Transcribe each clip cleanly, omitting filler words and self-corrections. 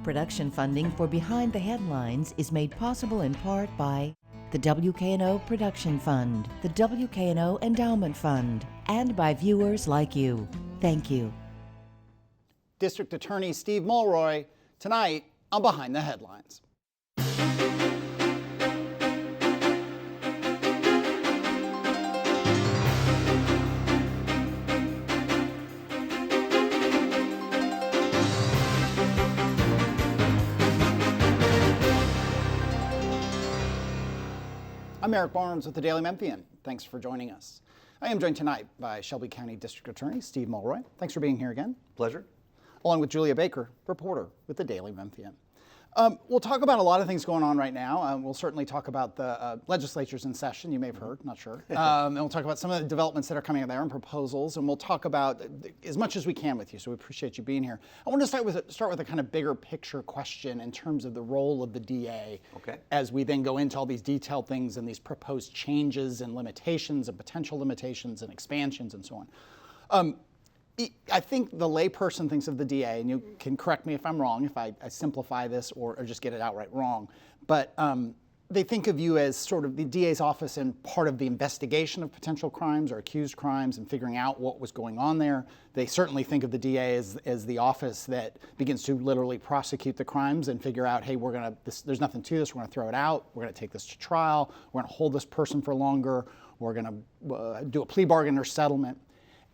Production funding for Behind the Headlines is made possible in part by the WKNO Production Fund, the WKNO Endowment Fund, and by viewers like you. Thank you. District Attorney Steve Mulroy tonight on Behind the Headlines. I'm Eric Barnes with the Daily Memphian. Thanks for joining us. I am joined tonight by Shelby County District Attorney Steve Mulroy. Thanks for being here again. Pleasure. Along with Julia Baker, reporter with the Daily Memphian. We'll talk about a lot of things going on right now. We'll certainly talk about the legislature's in session, you may have heard, not sure. And we'll talk about some of the developments that are coming there and proposals, and we'll talk about as much as we can with you, so we appreciate you being here. I want to start with a kind of bigger picture question in terms of the role of the DA, as we then go into all these detailed things and these proposed changes and limitations and potential limitations and expansions and so on. I think the layperson thinks of the DA, and you can correct me if I'm wrong, if I simplify this or just get it outright wrong, but they think of you as sort of the DA's office and part of the investigation of potential crimes or accused crimes and figuring out what was going on there. They certainly think of the DA as the office that begins to literally prosecute the crimes and figure out, hey, there's nothing to this, we're gonna throw it out, we're gonna take this to trial, we're gonna hold this person for longer, we're gonna do a plea bargain or settlement.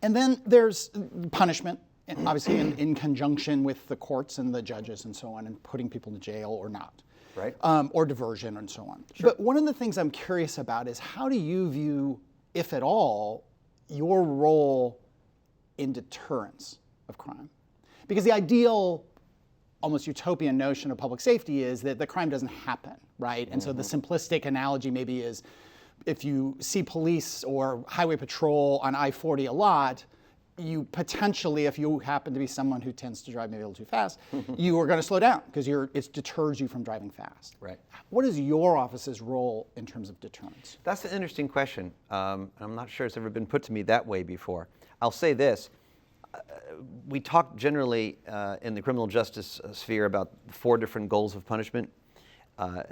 And then there's punishment, and obviously in conjunction with the courts and the judges and so on, and putting people in jail or not, right? Or diversion and so on. Sure. But one of the things I'm curious about is how do you view, if at all, your role in deterrence of crime? Because the ideal, almost utopian notion of public safety is that the crime doesn't happen, right? And so the simplistic analogy maybe is, if you see police or highway patrol on I-40 a lot, you potentially, if you happen to be someone who tends to drive maybe a little too fast, you are going to slow down because it deters you from driving fast. Right. What is your office's role in terms of deterrence? That's an interesting question. I'm not sure it's ever been put to me that way before. I'll say this. We talk generally in the criminal justice sphere about 4 different goals of punishment.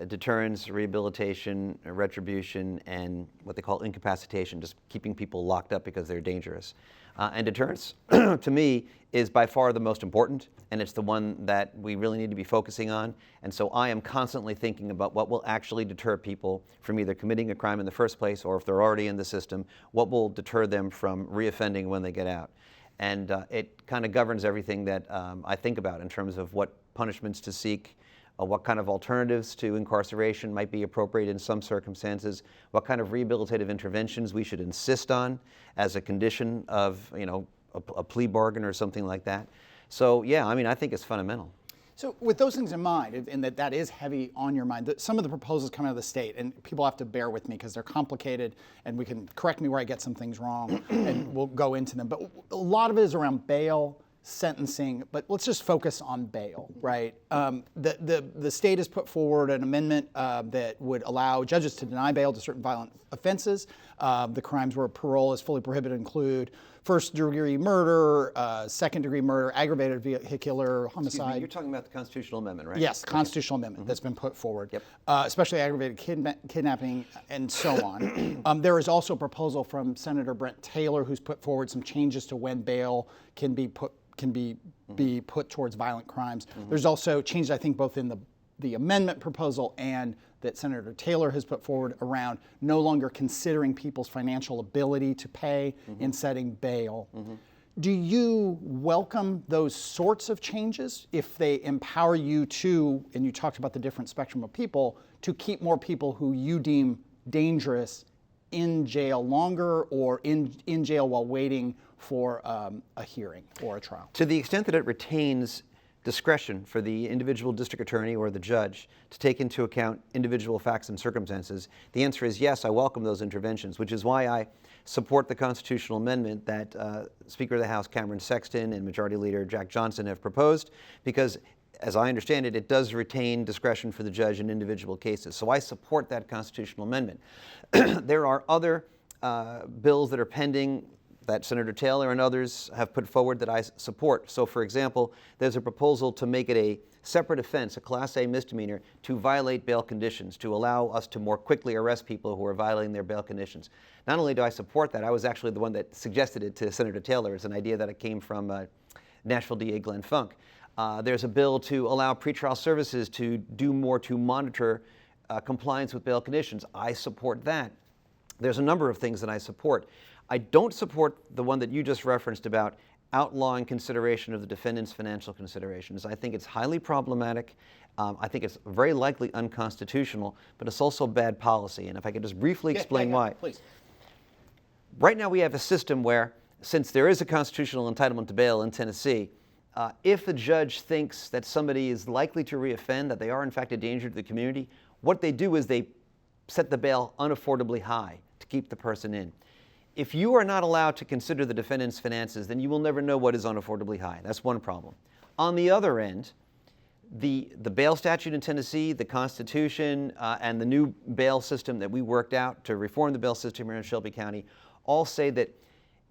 Deterrence, rehabilitation, retribution, and what they call incapacitation, just keeping people locked up because they're dangerous. And deterrence, to me, is by far the most important, and it's the one that we really need to be focusing on. And so I am constantly thinking about what will actually deter people from either committing a crime in the first place, or if they're already in the system, what will deter them from reoffending when they get out. And it kind of governs everything that I think about in terms of what punishments to seek, what kind of alternatives to incarceration might be appropriate in some circumstances, what kind of rehabilitative interventions we should insist on as a condition of, a plea bargain or something like that. So yeah, I think it's fundamental. So with those things in mind, and that is heavy on your mind, some of the proposals coming out of the state, and people have to bear with me because they're complicated, and we can correct me where I get some things wrong, and we'll go into them. But a lot of it is around bail, sentencing, but let's just focus on bail, right? The state has put forward an amendment that would allow judges to deny bail to certain violent offenses. The crimes where parole is fully prohibited include first-degree murder, second-degree murder, aggravated vehicular homicide. Excuse me, you're talking about the constitutional amendment, right? Yes, the constitutional amendment that's been put forward, especially aggravated kidnapping and so on. There is also a proposal from Senator Brent Taylor, who's put forward some changes to when bail can be put towards violent crimes. There's also changes, I think, both in the amendment proposal and that Senator Taylor has put forward around no longer considering people's financial ability to pay in setting bail. Do you welcome those sorts of changes if they empower you to, and you talked about the different spectrum of people, to keep more people who you deem dangerous in jail longer or in jail while waiting for a hearing or a trial? To the extent that it retains discretion for the individual district attorney or the judge to take into account individual facts and circumstances, the answer is yes, I welcome those interventions, which is why I support the constitutional amendment that Speaker of the House Cameron Sexton and Majority Leader Jack Johnson have proposed, because as I understand it, it does retain discretion for the judge in individual cases. So I support that constitutional amendment. There are other bills that are pending that Senator Taylor and others have put forward that I support. So, for example, there's a proposal to make it a separate offense, a Class A misdemeanor, to violate bail conditions, to allow us to more quickly arrest people who are violating their bail conditions. Not only do I support that, I was actually the one that suggested it to Senator Taylor. It's an idea that came from Nashville DA Glenn Funk. There's a bill to allow pretrial services to do more to monitor compliance with bail conditions. I support that. There's a number of things that I support. I don't support the one that you just referenced about outlawing consideration of the defendant's financial considerations. I think it's highly problematic. I think it's very likely unconstitutional, but it's also bad policy. And if I could just briefly explain why. Please. Right now we have a system where, since there is a constitutional entitlement to bail in Tennessee, if a judge thinks that somebody is likely to reoffend, that they are in fact a danger to the community, what they do is they set the bail unaffordably high to keep the person in. If you are not allowed to consider the defendant's finances, then you will never know what is unaffordably high. That's one problem. On the other end, the bail statute in Tennessee, the Constitution, and the new bail system that we worked out to reform the bail system here in Shelby County all say that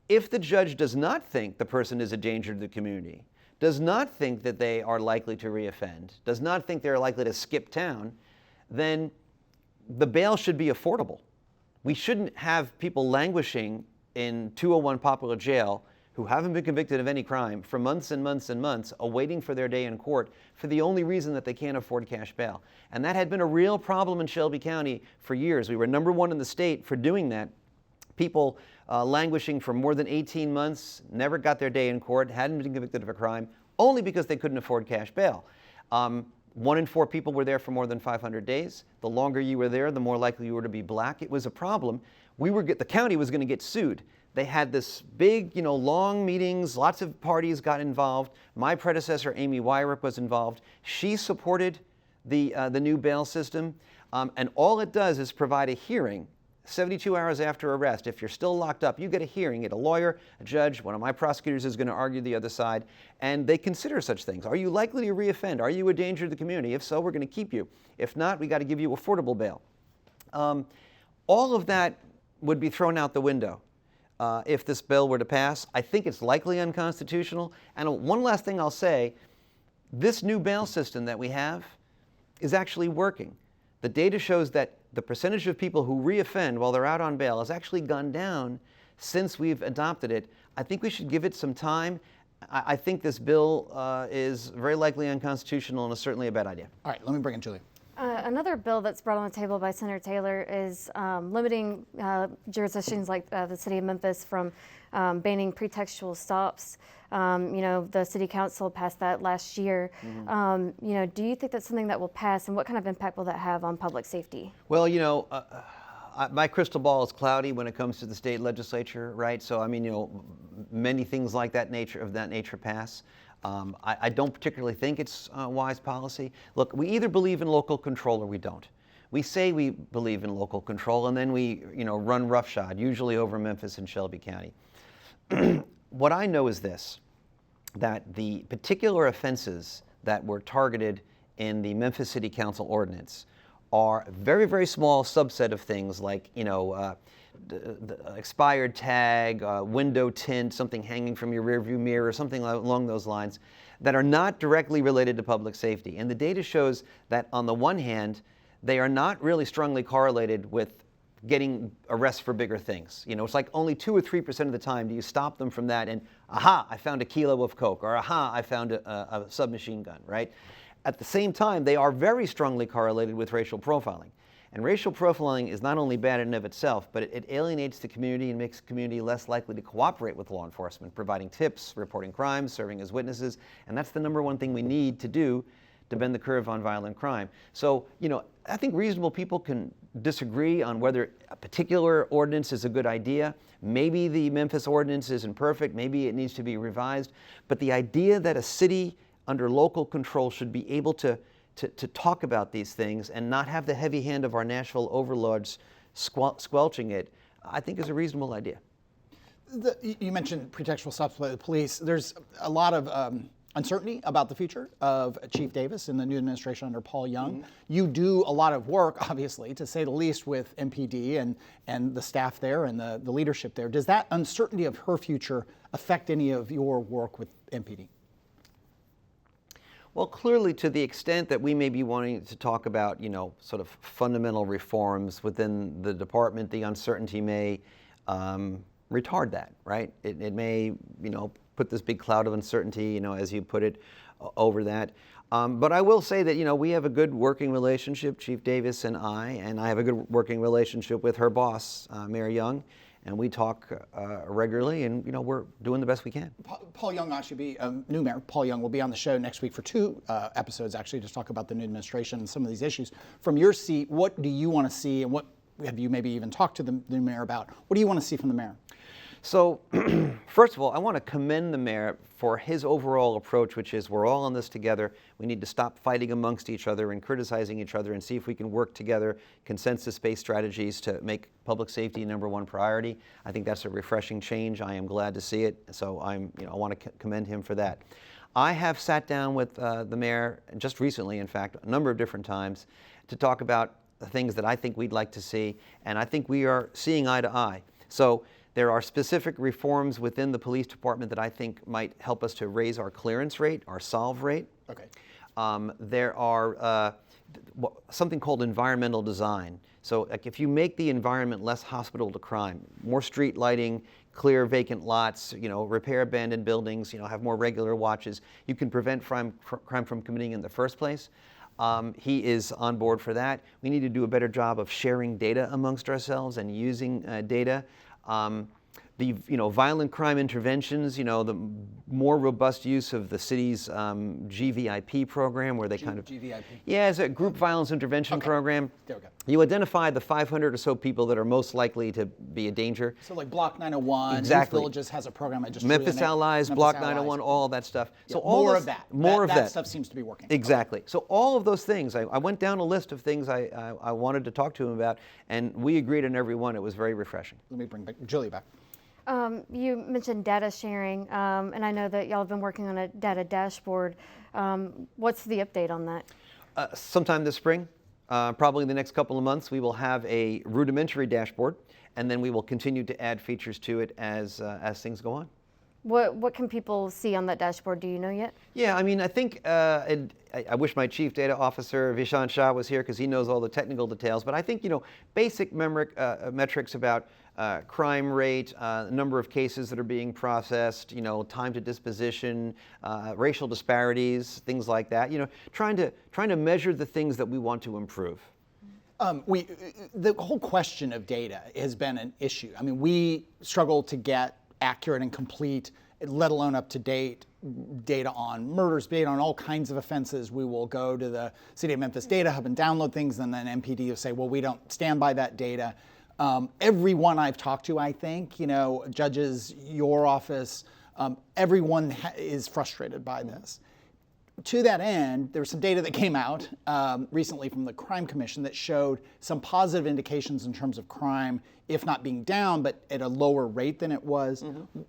if the judge does not think the person is a danger to the community, does not think that they are likely to reoffend, does not think they're likely to skip town, then the bail should be affordable. We shouldn't have people languishing in 201 Poplar Jail who haven't been convicted of any crime for months and months and months, awaiting for their day in court for the only reason that they can't afford cash bail. And that had been a real problem in Shelby County for years. We were #1 in the state for doing that. People languishing for more than 18 months, never got their day in court, hadn't been convicted of a crime, only because they couldn't afford cash bail. 1 in 4 people were there for more than 500 days. The longer you were there, the more likely you were to be black. It was a problem. The county was going to get sued. They had this big, long meetings, lots of parties got involved. My predecessor, Amy Weirich, was involved. She supported the new bail system. And all it does is provide a hearing 72 hours after arrest. If you're still locked up, you get a hearing, get a lawyer, a judge, one of my prosecutors is going to argue the other side, and they consider such things. Are you likely to reoffend? Are you a danger to the community? If so, we're going to keep you. If not, we got to give you affordable bail. All of that would be thrown out the window if this bill were to pass. I think it's likely unconstitutional. And one last thing I'll say, this new bail system that we have is actually working. The data shows that the percentage of people who reoffend while they're out on bail has actually gone down since we've adopted it. I think we should give it some time. I think this bill is very likely unconstitutional and is certainly a bad idea. All right, let me bring in Julia. Another bill that's brought on the table by Senator Taylor is limiting jurisdictions like the city of Memphis from banning pretextual stops. The city council passed that last year. Mm-hmm. Do you think that's something that will pass, and what kind of impact will that have on public safety? Well, my crystal ball is cloudy when it comes to the state legislature, right? So, many things like that nature pass. I don't particularly think it's wise policy. Look, we either believe in local control or we don't. We say we believe in local control, and then we, run roughshod, usually over Memphis and Shelby County. What I know is this, that the particular offenses that were targeted in the Memphis City Council ordinance are a very, very small subset of things like, the expired tag, window tint, something hanging from your rearview mirror, something along those lines, that are not directly related to public safety. And the data shows that on the one hand, they are not really strongly correlated with getting arrests for bigger things. It's like only 2 or 3% of the time do you stop them from that and, aha, I found a kilo of coke, or aha, I found a submachine gun, right? At the same time, they are very strongly correlated with racial profiling. And racial profiling is not only bad in and of itself, but it alienates the community and makes the community less likely to cooperate with law enforcement, providing tips, reporting crimes, serving as witnesses, and that's the #1 thing we need to do to bend the curve on violent crime. So, I think reasonable people can disagree on whether a particular ordinance is a good idea. Maybe the Memphis ordinance isn't perfect, maybe it needs to be revised, but the idea that a city under local control should be able to talk about these things and not have the heavy hand of our Nashville overlords squelching it, I think is a reasonable idea. You mentioned pretextual stops by the police. There's a lot of uncertainty about the future of Chief Davis in the new administration under Paul Young. You do a lot of work, obviously, to say the least, with MPD and the staff there and the leadership there. Does that uncertainty of her future affect any of your work with MPD? Well, clearly, to the extent that we may be wanting to talk about, sort of fundamental reforms within the department, the uncertainty may retard that, right? It may, put this big cloud of uncertainty, as you put it, over that. But I will say that, we have a good working relationship, Chief Davis and I have a good working relationship with her boss, Mayor Young. And we talk regularly, and we're doing the best we can. Paul Young actually be new mayor. Paul Young will be on the show next week for 2 episodes, actually, to talk about the new administration and some of these issues. From your seat, what do you want to see, and what have you maybe even talked to the new mayor about? What do you want to see from the mayor? So, first of all, I want to commend the mayor for his overall approach, which is we're all in this together. We need to stop fighting amongst each other and criticizing each other and see if we can work together, consensus-based strategies to make public safety #1 priority. I think that's a refreshing change. I am glad to see it. So I want to commend him for that. I have sat down with the mayor just recently, in fact, a number of different times to talk about the things that I think we'd like to see, and I think we are seeing eye to eye. So there are specific reforms within the police department that I think might help us to raise our clearance rate, our solve rate. Okay. There are something called environmental design. So like if you make the environment less hospitable to crime, more street lighting, clear vacant lots, repair abandoned buildings, have more regular watches, you can prevent crime from committing in the first place. He is on board for that. We need to do a better job of sharing data amongst ourselves and using data. The violent crime interventions, the more robust use of the city's GVIP program, where they GVIP. Yeah, it's a group violence intervention program. There we go. You identify the 500 or so people that are most likely to be a danger. So like Block 901, Exactly. Youth Villages has a program. I just Memphis Allies, Block 901, all that stuff. Yeah, So all more this- of that. More of that. That stuff seems to be working. Exactly. So all of those things, I went down a list of things I wanted to talk to him about, and we agreed on every one. It was very refreshing. Let me bring Julia back. You mentioned data sharing, and I know that y'all have been working on a data dashboard. What's the update on that? Sometime this spring, probably the next couple of months, we will have a rudimentary dashboard, and then we will continue to add features to it as things go on. What can people see on that dashboard? Do you know yet? Yeah, I think, and I wish my chief data officer, Vishan Shah, was here because he knows all the technical details, but I think, basic metrics about crime rate, number of cases that are being processed, time to disposition, racial disparities, things like that, trying to measure the things that we want to improve. The whole question of data has been an issue. We struggle to get accurate and complete, let alone up-to-date data on murders, data on all kinds of offenses. We will go to the City of Memphis Data Hub and download things, and then MPD will say, well, we don't stand by that data. Everyone I've talked to, I think, judges, your office, everyone is frustrated by this. To that end, there was some data that came out recently from the Crime Commission that showed some positive indications in terms of crime, if not being down, but at a lower rate than it was. Mm-hmm.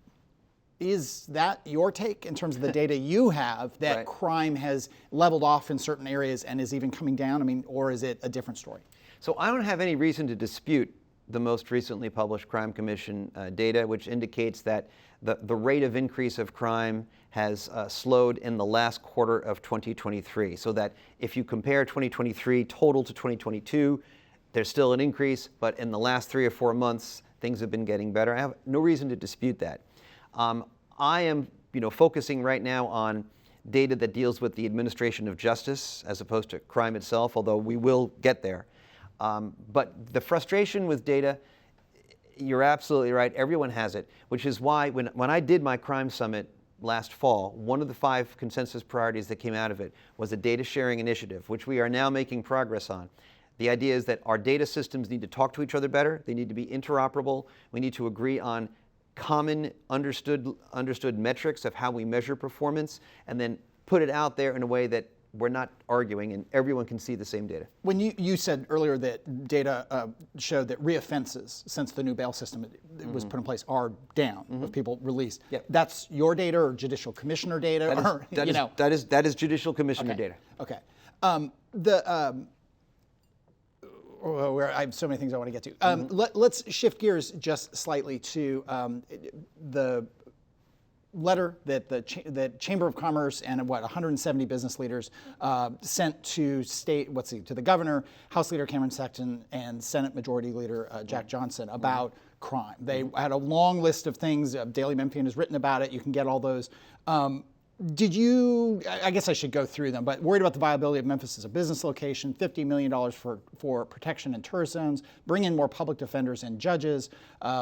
Is that your take in terms of the data you have, that Right. crime has leveled off in certain areas and is even coming down? Or is it a different story? So I don't have any reason to dispute the most recently published Crime Commission data, which indicates that the rate of increase of crime has slowed in the last quarter of 2023. So that if you compare 2023 total to 2022, there's still an increase, but in the last 3 or 4 months, things have been getting better. I have no reason to dispute that. I am, focusing right now on data that deals with the administration of justice as opposed to crime itself, although we will get there. But the frustration with data, you're absolutely right, everyone has it, which is why when I did my crime summit last fall, one of the 5 consensus priorities that came out of it was a data sharing initiative, which we are now making progress on. The idea is that our data systems need to talk to each other better, they need to be interoperable, we need to agree on common understood metrics of how we measure performance, and then put it out there in a way that we're not arguing, and everyone can see the same data. When you said earlier that data showed that reoffenses since the new bail system was put in place are down of people released. Yep. That's your data or judicial commissioner data? That is judicial commissioner Okay. data. Okay. I have so many things I want to get to. Let's shift gears just slightly to the letter that the Chamber of Commerce and 170 business leaders sent to to the governor, House Leader Cameron Sexton, and Senate Majority Leader Jack Johnson about crime. They had a long list of things. Daily Memphian has written about it. You can get all those. I guess I should go through them, but worried about the viability of Memphis as a business location, $50 million for protection in tourist zones, bring in more public defenders and judges,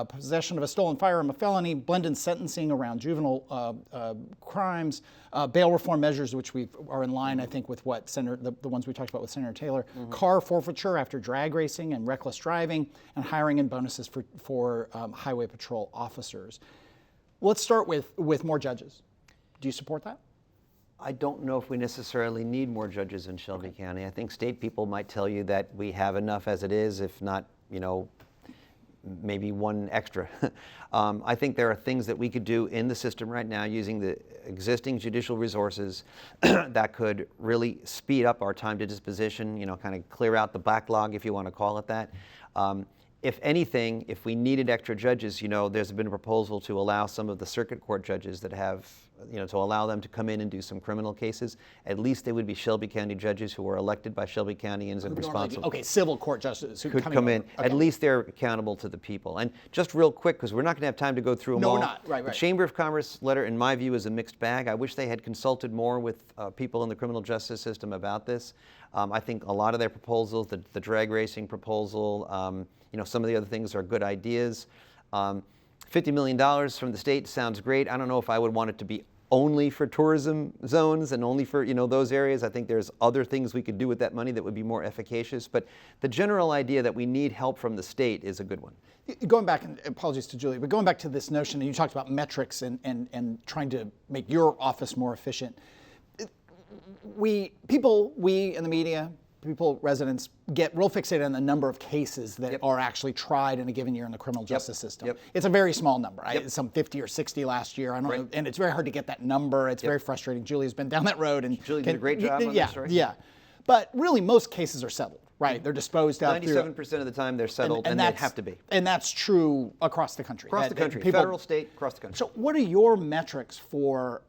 possession of a stolen firearm, a felony, blended sentencing around juvenile crimes, bail reform measures, which are in line, I think, with what the ones we talked about with Senator Taylor, car forfeiture after drag racing and reckless driving, and hiring and bonuses for highway patrol officers. Let's start with more judges. Do you support that? I don't know if we necessarily need more judges in Shelby County. I think state people might tell you that we have enough as it is, if not, maybe one extra. I think there are things that we could do in the system right now using the existing judicial resources that could really speed up our time to disposition, kind of clear out the backlog, if you want to call it that. If anything, if we needed extra judges, there's been a proposal to allow some of the circuit court judges that have, to allow them to come in and do some criminal cases. At least they would be Shelby County judges who are elected by Shelby Countyans and responsible. Okay, civil court justices who could come in. Okay. At least they're accountable to the people. And just real quick, because we're not going to have time to go through them all. No, we're not. Right. The Chamber of Commerce letter, in my view, is a mixed bag. I wish they had consulted more with people in the criminal justice system about this. I think a lot of their proposals, the drag racing proposal, some of the other things are good ideas. $50 million from the state sounds great. I don't know if I would want it to be only for tourism zones and only for those areas. I think there's other things we could do with that money that would be more efficacious. But the general idea that we need help from the state is a good one. Going back, and apologies to Julie, but going back to this notion, and you talked about metrics and trying to make your office more efficient. We in the media, residents get real fixated on the number of cases that are actually tried in a given year in the criminal justice system. It's a very small number. Some 50 or 60 last year. I don't know, and it's very hard to get that number. It's very frustrating. Julie's been down that road, and Julie did a great job on this story. Yeah, but really, most cases are settled. Right, they're disposed of. 97% of the time, they're settled, and they have to be. And that's true across the country. Across the country, federal, state, across the country. So, what are your metrics for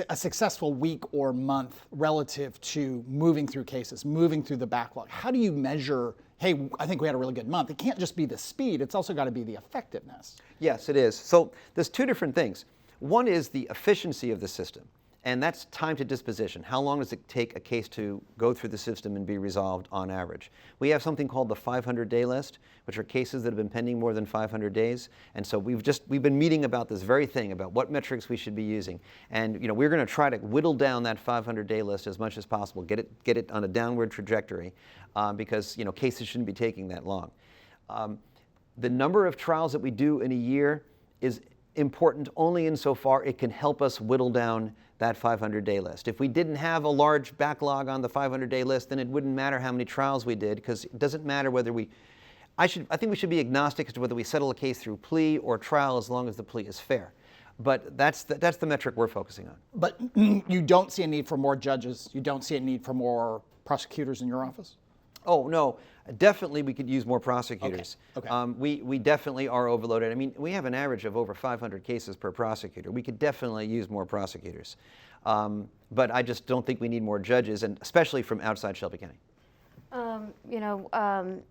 a successful week or month relative to moving through cases, moving through the backlog? How do you measure, hey, I think we had a really good month? It can't just be the speed, it's also got to be the effectiveness. Yes, it is. So there's two different things. One is the efficiency of the system, and that's time to disposition. How long does it take a case to go through the system and be resolved on average? We have something called the 500-day list, which are cases that have been pending more than 500 days. And so we've been meeting about this very thing, about what metrics we should be using. And we're going to try to whittle down that 500-day list as much as possible, get it on a downward trajectory, because cases shouldn't be taking that long. The number of trials that we do in a year is important only insofar it can help us whittle down that 500-day list. If we didn't have a large backlog on the 500-day list, then it wouldn't matter how many trials we did, because it doesn't matter whether I think we should be agnostic as to whether we settle a case through plea or trial, as long as the plea is fair. But that's the metric we're focusing on. But you don't see a need for more judges? You don't see a need for more prosecutors in your office? Oh, no. Definitely we could use more prosecutors. Okay. We definitely are overloaded. I mean, we have an average of over 500 cases per prosecutor. We could definitely use more prosecutors. But I just don't think we need more judges, and especially from outside Shelby County.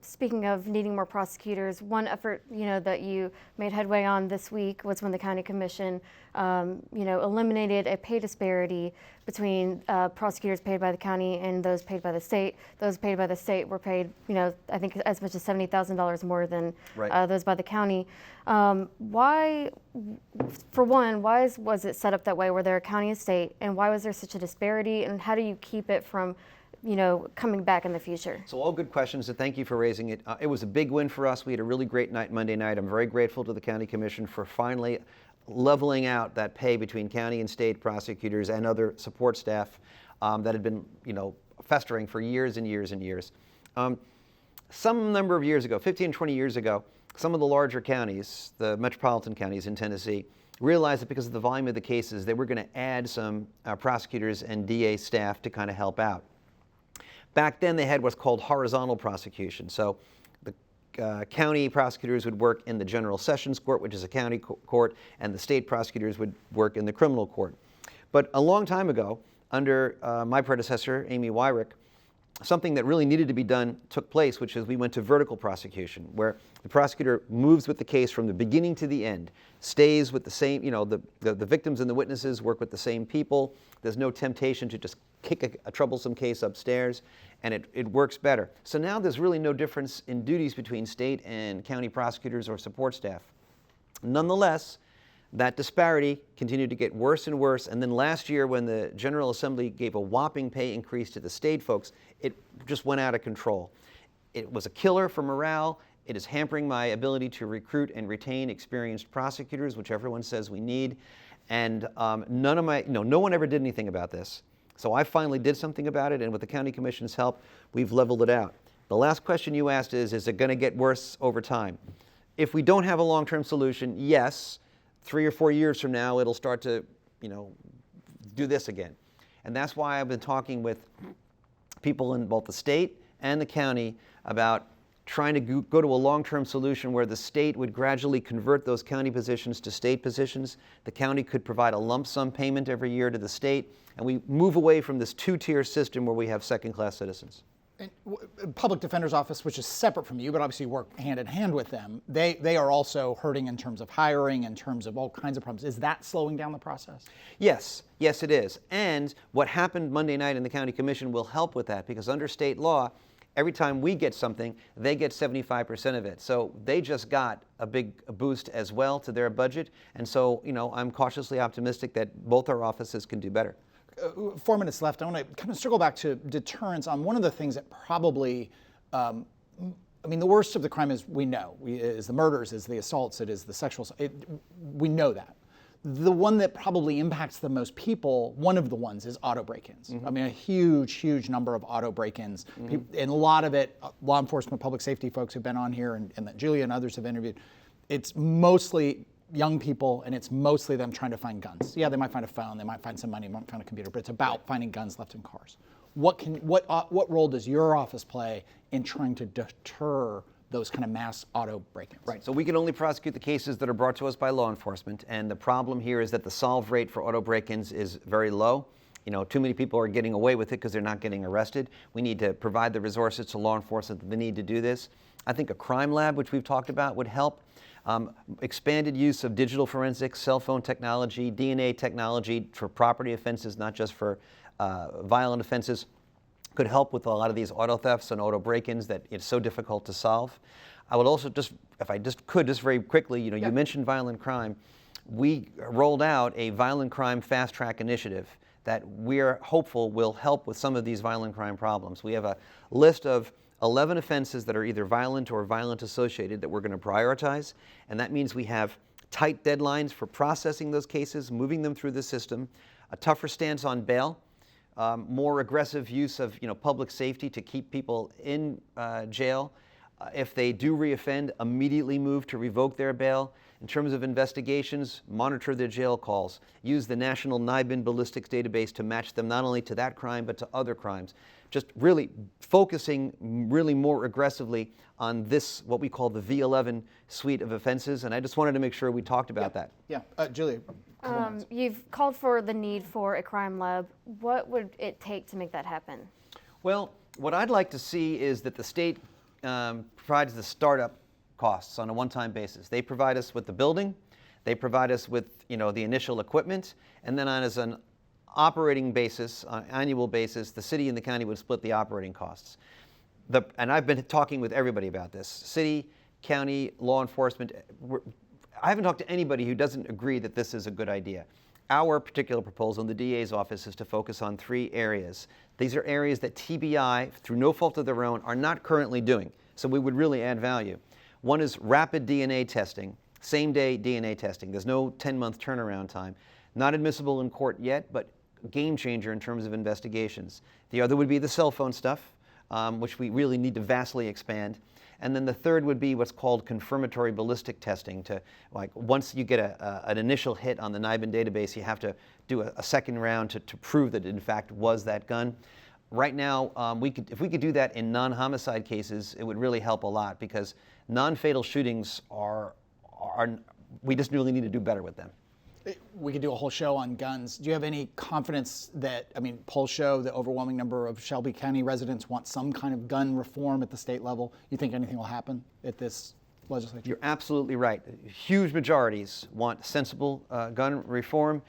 Speaking of needing more prosecutors, one effort, that you made headway on this week was when the county commission, eliminated a pay disparity between prosecutors paid by the county and those paid by the state. Those paid by the state were paid, I think as much as $70,000 more than those by the county. Why was it set up that way? Were there a county and state, and why was there such a disparity, and how do you keep it from coming back in the future? So all good questions, and thank you for raising it. It was a big win for us. We had a really great night Monday night. I'm very grateful to the county commission for finally leveling out that pay between county and state prosecutors and other support staff. that had been, festering for years and years and years. Some number of years ago, 15, 20 years ago, some of the larger counties, the metropolitan counties in Tennessee, realized that because of the volume of the cases, they were going to add some prosecutors and DA staff to kind of help out. Back then, they had what's called horizontal prosecution. So the county prosecutors would work in the General Sessions Court, which is a county court, and the state prosecutors would work in the criminal court. But a long time ago, under my predecessor, Amy Wyrick, something that really needed to be done took place, which is we went to vertical prosecution, where the prosecutor moves with the case from the beginning to the end, stays with the same, the victims and the witnesses work with the same people. There's no temptation to just kick a troublesome case upstairs, and it works better. So now there's really no difference in duties between state and county prosecutors or support staff. Nonetheless, that disparity continued to get worse and worse, and then last year when the General Assembly gave a whopping pay increase to the state folks, it just went out of control. It was a killer for morale. It is hampering my ability to recruit and retain experienced prosecutors, which everyone says we need, and no one ever did anything about this. So I finally did something about it, and with the County Commission's help, we've leveled it out. The last question you asked is it going to get worse over time? If we don't have a long-term solution, yes, 3 or 4 years from now, it'll start to, do this again. And that's why I've been talking with people in both the state and the county about trying to go to a long-term solution where the state would gradually convert those county positions to state positions. The county could provide a lump sum payment every year to the state, and we move away from this two-tier system where we have second-class citizens. And Public Defender's Office, which is separate from you, but obviously you work hand in hand with them, they are also hurting in terms of hiring, in terms of all kinds of problems. Is that slowing down the process? Yes, it is. And what happened Monday night in the County Commission will help with that, because under state law, every time we get something, they get 75% of it. So they just got a big boost as well to their budget. And so, I'm cautiously optimistic that both our offices can do better. 4 minutes left. I want to kind of circle back to deterrence on one of the things that probably, the worst of the crime is is the murders, is the assaults, it is the sexual, we know that. The one that probably impacts the most people, one of the ones is auto break-ins. Mm-hmm. A huge number of auto break-ins. Mm-hmm. And a lot of it, law enforcement, public safety folks who've been on here and that Julia and others have interviewed, it's mostly young people, and it's mostly them trying to find guns. Yeah, they might find a phone, they might find some money, they might find a computer, but it's about finding guns left in cars. What role does your office play in trying to deter those kind of mass auto break-ins? Right, so we can only prosecute the cases that are brought to us by law enforcement, and the problem here is that the solve rate for auto break-ins is very low. Too many people are getting away with it because they're not getting arrested. We need to provide the resources to law enforcement that they need to do this. I think a crime lab, which we've talked about, would help. Expanded use of digital forensics, cell phone technology, DNA technology for property offenses, not just for violent offenses, could help with a lot of these auto thefts and auto break-ins that it's so difficult to solve. I would also if I could very quickly, you mentioned violent crime. We rolled out a violent crime fast track initiative that we're hopeful will help with some of these violent crime problems. We have a list of 11 offenses that are either violent or violent associated that we're going to prioritize, and that means we have tight deadlines for processing those cases, moving them through the system, a tougher stance on bail, more aggressive use of public safety to keep people in jail. If they do reoffend, immediately move to revoke their bail. In terms of investigations, monitor their jail calls. Use the National NIBIN Ballistics Database to match them not only to that crime but to other crimes. Just really focusing really more aggressively on this, what we call the V11 suite of offenses. And I just wanted to make sure we talked about that. Yeah, Julia. You've called for the need for a crime lab. What would it take to make that happen? Well, what I'd like to see is that the state provides the startup costs on a one-time basis. They provide us with the building, they provide us with the initial equipment, and then as an operating basis, on an annual basis, the city and the county would split the operating costs. And I've been talking with everybody about this. City, county, law enforcement. I haven't talked to anybody who doesn't agree that this is a good idea. Our particular proposal in the DA's office is to focus on 3 areas. These are areas that TBI, through no fault of their own, are not currently doing. So we would really add value. One is rapid DNA testing, same-day DNA testing. There's no 10-month turnaround time. Not admissible in court yet, but game changer in terms of investigations. The other would be the cell phone stuff, which we really need to vastly expand. And then the third would be what's called confirmatory ballistic testing. To, like, once you get an initial hit on the NIBIN database, you have to do a second round to prove that it in fact was that gun. Right now, if we could do that in non-homicide cases, it would really help a lot, because non-fatal shootings we just really need to do better with them. We could do a whole show on guns. Do you have any confidence that, I mean, polls show the overwhelming number of Shelby County residents want some kind of gun reform at the state level? You think anything will happen at this legislature? You're absolutely right. Huge majorities want sensible gun reform.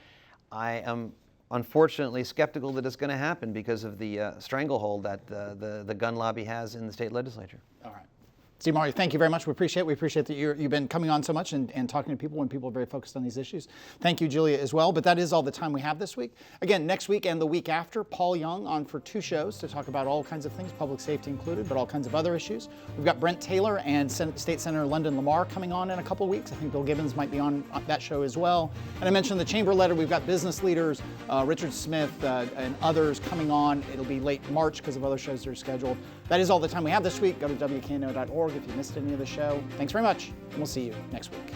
I am unfortunately skeptical that it's going to happen because of the stranglehold that the gun lobby has in the state legislature. All right. Steve Mario, thank you very much. We appreciate that you've been coming on so much and talking to people when people are very focused on these issues. Thank you, Julia, as well. But that is all the time we have this week. Again, next week and the week after, Paul Young on for 2 shows to talk about all kinds of things, public safety included, but all kinds of other issues. We've got Brent Taylor and State Senator London Lamar coming on in a couple of weeks. I think Bill Gibbons might be on that show as well. And I mentioned the chamber letter. We've got business leaders, Richard Smith and others coming on. It'll be late March because of other shows that are scheduled. That is all the time we have this week. Go to WKNO.org if you missed any of the show. Thanks very much, and we'll see you next week.